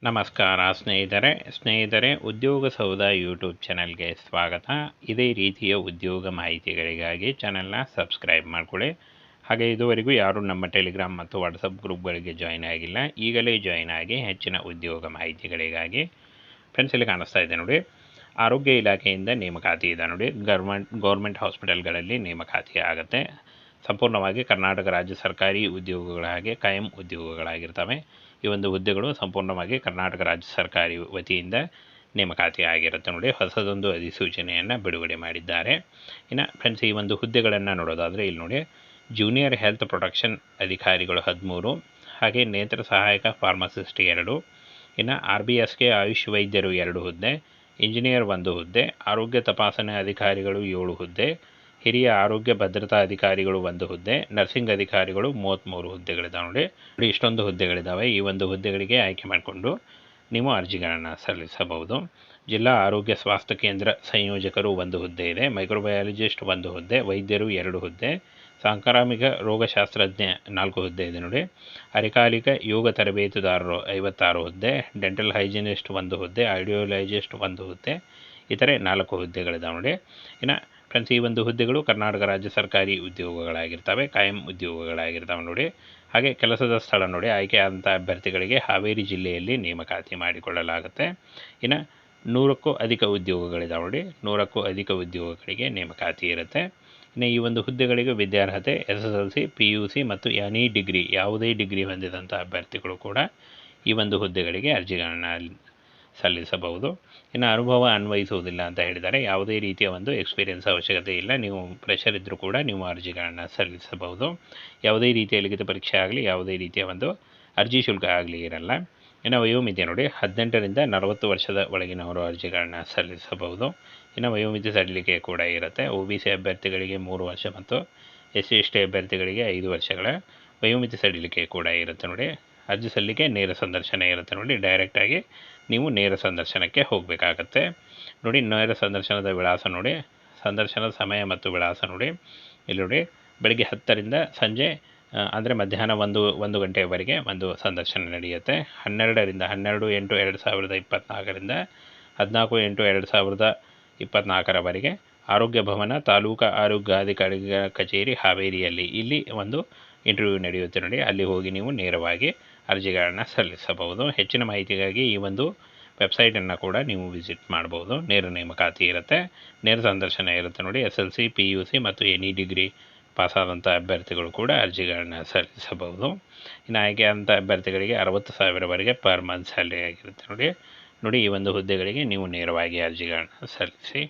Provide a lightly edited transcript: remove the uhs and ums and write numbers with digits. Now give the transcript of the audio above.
ನಮಸ್ಕಾರ ಸ್ನೇಹಿತರೆ ಉದ್ಯೋಗ ಸೌಧ ಯೂಟ್ಯೂಬ್ ಚಾನಲ್ಗೆ ಸ್ವಾಗತ. ಇದೇ ರೀತಿಯ ಉದ್ಯೋಗ ಮಾಹಿತಿಗಳಿಗಾಗಿ ಚಾನಲ್ನ ಸಬ್ಸ್ಕ್ರೈಬ್ ಮಾಡಿಕೊಳ್ಳಿ. ಹಾಗೆ ಇದುವರೆಗೂ ಯಾರು ನಮ್ಮ ಟೆಲಿಗ್ರಾಮ್ ಮತ್ತು ವಾಟ್ಸಪ್ ಗ್ರೂಪ್ಗಳಿಗೆ ಜಾಯ್ನ್ ಆಗಿಲ್ಲ, ಈಗಲೇ ಜಾಯ್ನ್ ಆಗಿ ಹೆಚ್ಚಿನ ಉದ್ಯೋಗ ಮಾಹಿತಿಗಳಿಗಾಗಿ. ಫ್ರೆಂಡ್ಸ್, ಇಲ್ಲಿ ಕಾಣಿಸ್ತಾ ಇದೆ ನೋಡಿ, ಆರೋಗ್ಯ ಇಲಾಖೆಯಿಂದ ನೇಮಕಾತಿ ಇದೆ ನೋಡಿ. ಗೌರ್ಮೆಂಟ್ ಹಾಸ್ಪಿಟಲ್ಗಳಲ್ಲಿ ನೇಮಕಾತಿ ಆಗುತ್ತೆ. ಸಂಪೂರ್ಣವಾಗಿ ಕರ್ನಾಟಕ ರಾಜ್ಯ ಸರ್ಕಾರಿ ಉದ್ಯೋಗಗಳ ಹಾಗೆ ಕಾಯಂ ಉದ್ಯೋಗಗಳಾಗಿರ್ತವೆ. ಈ ಒಂದು ಹುದ್ದೆಗಳು ಸಂಪೂರ್ಣವಾಗಿ ಕರ್ನಾಟಕ ರಾಜ್ಯ ಸರ್ಕಾರಿ ವತಿಯಿಂದ ನೇಮಕಾತಿ ಆಗಿರುತ್ತೆ ನೋಡಿ. ಹೊಸದೊಂದು ಅಧಿಸೂಚನೆಯನ್ನು ಬಿಡುಗಡೆ ಮಾಡಿದ್ದಾರೆ. ಇನ್ನು ಫ್ರೆಂಡ್ಸ್, ಈ ಒಂದು ಹುದ್ದೆಗಳನ್ನು ನೋಡೋದಾದರೆ ಇಲ್ಲಿ ನೋಡಿ, ಜೂನಿಯರ್ ಹೆಲ್ತ್ ಪ್ರೊಟೆಕ್ಷನ್ ಅಧಿಕಾರಿಗಳು 13, ಹಾಗೆ ನೇತ್ರ ಸಹಾಯಕ ಫಾರ್ಮಸಿಸ್ಟ್ 2, ಇನ್ನು RBSK ಆಯುಷ್ ವೈದ್ಯರು 2 ಹುದ್ದೆ, ಇಂಜಿನಿಯರ್ 1 ಹುದ್ದೆ, ಆರೋಗ್ಯ ತಪಾಸಣೆ ಅಧಿಕಾರಿಗಳು 7 ಹುದ್ದೆ, ಹಿರಿಯ ಆರೋಗ್ಯ ಭದ್ರತಾ ಅಧಿಕಾರಿಗಳು 1 ಹುದ್ದೆ, ನರ್ಸಿಂಗ್ ಅಧಿಕಾರಿಗಳು 33 ಹುದ್ದೆಗಳಿದ್ದಾವೆ ನೋಡಿ. ಇಷ್ಟೊಂದು ಹುದ್ದೆಗಳಿದ್ದಾವೆ. ಈ ಒಂದು ಹುದ್ದೆಗಳಿಗೆ ಆಯ್ಕೆ ಮಾಡಿಕೊಂಡು ನೀವು ಅರ್ಜಿಗಳನ್ನು ಸಲ್ಲಿಸಬಹುದು. ಜಿಲ್ಲಾ ಆರೋಗ್ಯ ಸ್ವಾಸ್ಥ್ಯ ಕೇಂದ್ರ ಸಂಯೋಜಕರು 1 ಹುದ್ದೆ ಇದೆ, ಮೈಕ್ರೋಬಯಾಲಜಿಸ್ಟ್ 1 ಹುದ್ದೆ, ವೈದ್ಯರು 2 ಹುದ್ದೆ, ಸಾಂಕ್ರಾಮಿಕ ರೋಗಶಾಸ್ತ್ರಜ್ಞ 4 ಹುದ್ದೆ ಇದೆ ನೋಡಿ. ಅರೆಕಾಲಿಕ ಯೋಗ ತರಬೇತುದಾರರು 56 ಹುದ್ದೆ, ಡೆಂಟಲ್ ಹೈಜಿನಿಸ್ಟ್ 1 ಹುದ್ದೆ, ಐಡಿಯೋಲಜಿಸ್ಟ್ 1 ಹುದ್ದೆ, ಇತರೆ 4 ಹುದ್ದೆಗಳಿದ್ದಾವೆ ನೋಡಿ. ಇನ್ನು ಫ್ರೆಂಡ್ಸ್, ಈ ಒಂದು ಹುದ್ದೆಗಳು ಕರ್ನಾಟಕ ರಾಜ್ಯ ಸರ್ಕಾರಿ ಉದ್ಯೋಗಗಳಾಗಿರ್ತವೆ, ಕಾಯಂ ಉದ್ಯೋಗಗಳಾಗಿರ್ತವೆ ನೋಡಿ. ಹಾಗೆ ಕೆಲಸದ ಸ್ಥಳ ನೋಡಿ, ಆಯ್ಕೆಯಾದಂಥ ಅಭ್ಯರ್ಥಿಗಳಿಗೆ ಹಾವೇರಿ ಜಿಲ್ಲೆಯಲ್ಲಿ ನೇಮಕಾತಿ ಮಾಡಿಕೊಳ್ಳಲಾಗುತ್ತೆ. ಇನ್ನು 100ಕ್ಕೂ ಅಧಿಕ ಉದ್ಯೋಗಗಳಿದ್ದಾವೆ ನೋಡಿ. 100ಕ್ಕೂ ಅಧಿಕ ಉದ್ಯೋಗಗಳಿಗೆ ನೇಮಕಾತಿ ಇರುತ್ತೆ. ಇನ್ನು ಈ ಒಂದು ಹುದ್ದೆಗಳಿಗೆ ವಿದ್ಯಾರ್ಹತೆ SSLC, PUC ಮತ್ತು ಎನಿ ಡಿಗ್ರಿ, ಯಾವುದೇ ಡಿಗ್ರಿ ಹೊಂದಿದಂಥ ಅಭ್ಯರ್ಥಿಗಳು ಕೂಡ ಈ ಒಂದು ಹುದ್ದೆಗಳಿಗೆ ಅರ್ಜಿಗಳನ್ನು ಸಲ್ಲಿಸಬಹುದು. ಇನ್ನು ಅನುಭವ ಅನ್ವಯಿಸುವುದಿಲ್ಲ ಅಂತ ಹೇಳಿದ್ದಾರೆ. ಯಾವುದೇ ರೀತಿಯ ಒಂದು ಎಕ್ಸ್ಪೀರಿಯೆನ್ಸ್ ಅವಶ್ಯಕತೆ ಇಲ್ಲ. ನೀವು ಫ್ರೆಷರ್ ಇದ್ದರೂ ಕೂಡ ನೀವು ಅರ್ಜಿಗಳನ್ನು ಸಲ್ಲಿಸಬಹುದು. ಯಾವುದೇ ರೀತಿಯ ಲಿಖಿತ ಪರೀಕ್ಷೆ ಆಗಲಿ, ಯಾವುದೇ ರೀತಿಯ ಒಂದು ಅರ್ಜಿ ಶುಲ್ಕ ಆಗಲಿ ಇರಲ್ಲ. ಇನ್ನು ವಯೋಮಿತಿ ನೋಡಿ, 18ರಿಂದ 40 ವರ್ಷದ ಒಳಗಿನವರು ಅರ್ಜಿಗಳನ್ನು ಸಲ್ಲಿಸಬಹುದು. ಇನ್ನು ವಯೋಮಿತಿ ಸಡಿಲಿಕೆ ಕೂಡ ಇರುತ್ತೆ. OBC ಅಭ್ಯರ್ಥಿಗಳಿಗೆ 3 ವರ್ಷ ಮತ್ತು SC/ST ಅಭ್ಯರ್ಥಿಗಳಿಗೆ 5 ವರ್ಷಗಳ ವಯೋಮಿತಿ ಸಡಿಲಿಕೆ ಕೂಡ ಇರುತ್ತೆ ನೋಡಿ. ಅರ್ಜಿ ಸಲ್ಲಿಕೆ ನೇರ ಸಂದರ್ಶನ ಇರುತ್ತೆ ನೋಡಿ. ಡೈರೆಕ್ಟಾಗಿ ನೀವು ನೇರ ಸಂದರ್ಶನಕ್ಕೆ ಹೋಗಬೇಕಾಗತ್ತೆ ನೋಡಿ. ನೇರ ಸಂದರ್ಶನದ ವಿಳಾಸ ನೋಡಿ, ಸಂದರ್ಶನದ ಸಮಯ ಮತ್ತು ವಿಳಾಸ ನೋಡಿ. ಇಲ್ಲಿ ನೋಡಿ, ಬೆಳಗ್ಗೆ 10ರಿಂದ ಸಂಜೆ ಅಂದರೆ ಮಧ್ಯಾಹ್ನ 1 ಗಂಟೆಯವರೆಗೆ ಒಂದು ಸಂದರ್ಶನ ನಡೆಯುತ್ತೆ. 12ರಿಂದ 12/8/2024ರಿಂದ 14/8/2024 ಆರೋಗ್ಯ ಭವನ, ತಾಲೂಕಾ ಆರೋಗ್ಯಾಧಿಕಾರಿಗಳ ಕಚೇರಿ ಹಾವೇರಿಯಲ್ಲಿ ಇಲ್ಲಿ ಒಂದು ಇಂಟರ್ವ್ಯೂ ನಡೆಯುತ್ತೆ ನೋಡಿ. ಅಲ್ಲಿ ಹೋಗಿ ನೀವು ನೇರವಾಗಿ ಅರ್ಜಿಗಳನ್ನು ಸಲ್ಲಿಸಬಹುದು. ಹೆಚ್ಚಿನ ಮಾಹಿತಿಗಾಗಿ ಈ ಒಂದು ವೆಬ್ಸೈಟನ್ನು ಕೂಡ ನೀವು ವಿಸಿಟ್ ಮಾಡ್ಬೋದು. ನೇರ ನೇಮಕಾತಿ ಇರುತ್ತೆ, ನೇರ ಸಂದರ್ಶನ ಇರುತ್ತೆ ನೋಡಿ. SSLC, PUC ಮತ್ತು ಎನಿ ಡಿಗ್ರಿ ಪಾಸಾದಂಥ ಅಭ್ಯರ್ಥಿಗಳು ಕೂಡ ಅರ್ಜಿಗಳನ್ನು ಸಲ್ಲಿಸಬಹುದು. ಇನ್ನು ಆಯ್ಕೆಯಾದಂಥ ಅಭ್ಯರ್ಥಿಗಳಿಗೆ 60,000ವರೆಗೆ ಪರ್ ಮಂತ್ ಸ್ಯಾಲರಿ ಆಗಿರುತ್ತೆ ನೋಡಿ. ಈ ಒಂದು ಹುದ್ದೆಗಳಿಗೆ ನೀವು ನೇರವಾಗಿ ಅರ್ಜಿಗಳನ್ನು ಸಲ್ಲಿಸಿ.